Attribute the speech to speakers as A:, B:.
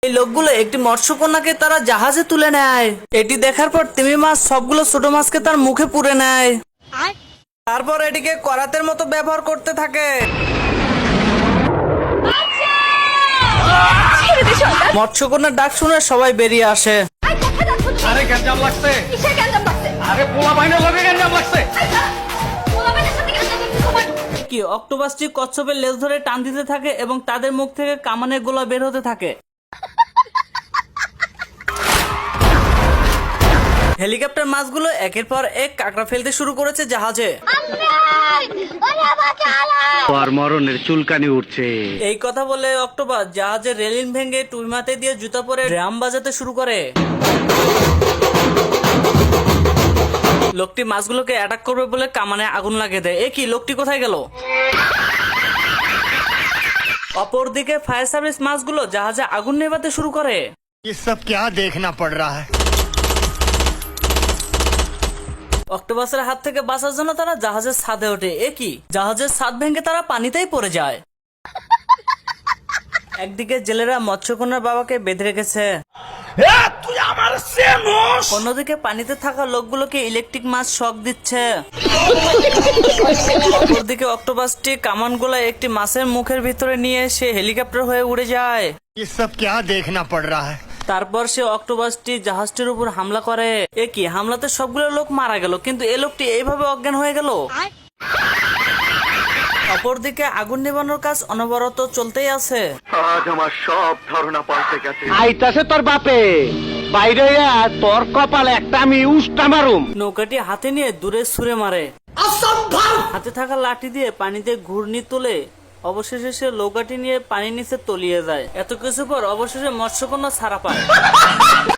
A: এই লোকগুলো একটি মৎস্যকন্যাকে তারা জাহাজে তুলে নেয়। এটি দেখার পর তিমি মাছ সবগুলো ছোট মাছকে তার মুখে পুরে নেয়। তারপর এটিকে করাতের মতো ব্যবহার করতে থাকে। মৎস্যকন্যার ডাক শুনে সবাই বেরিয়ে আসে।
B: আরে গ্যাঞ্জাম লাগছে, আরে পোলা বাইনের লগে গ্যাঞ্জাম লাগছে।
A: কি অক্টোপাসটি কচ্ছপের লেজ ধরে টান দিতে থাকে এবং তাদের মুখ থেকে কামানের গোলা বের হতে থাকে। হেলিকপ্টার মাছগুলো একের পর এক কাঁকড়া ফেলতে শুরু করেছে জাহাজে।
C: আর মরণের চুলকানি উঠছে।
A: এই কথা বলে অক্টোপাস জাহাজের রেলিং ভেঙে টুই মাথায় দিয়ে জুতা পরে ড্রাম বাজাতে শুরু করে। লোকটি মাছগুলোকে অ্যাটাক করবে বলে কামানে আগুন লাগিয়ে দেয়। কি লোকটি কোথায় গেল? অপরদিকে ফায়ার সার্ভিস মাছগুলো জাহাজে আগুন নেভাতে শুরু করে।
D: ये सब क्या देखना पड़ रहा है।
A: অক্টোপাসের হাত থেকে বাঁচার জন্য তারা জাহাজের ছাদে ওঠে। কি জাহাজের ছাদ ভেঙে তারা পানিতেই পড়ে যায়। একদিকে জেলেরা মৎস্যকন্যার বাবাকে বেঁধে রেখেছে, অন্যদিকে পানিতে থাকা লোকগুলোকে ইলেকট্রিক মাছ শক দিচ্ছে। অপরদিকে অক্টোপাসটি কামান গোলায় একটি মাছের মুখের ভিতরে নিয়ে সে হেলিকপ্টার হয়ে উড়ে যায়।
D: ये सब क्या देखना पड़ रहा है।
A: তারপর সে অক্টোপাসটি জাহাজটির উপর হামলা করে। কি হামলাতে সবগুলো লোক মারা গেল, কিন্তু এই লোকটি এইভাবে অজ্ঞান হয়ে গেল। অপরদিকে আগুন নেভানোর কাজ অনবরত চলতেই আছে।
C: আজ আমার সব ধারণা পাল্টে গেছে।
B: আইতাছে তোর বাপে, বাইরে তোর কপালে একটা আমি উষ্টা মারুম।
A: নৌকাটি হাতে নিয়ে দূরে ছুঁড়ে মারে। হাতে থাকা লাঠি দিয়ে পানিতে ঘূর্ণি তুলে অবশেষে সে নৌকাটি নিয়ে পানির নিচে তলিয়ে যায়। এত কিছু পর অবশেষে মৎস্যকন্যা ছাড়া পায়।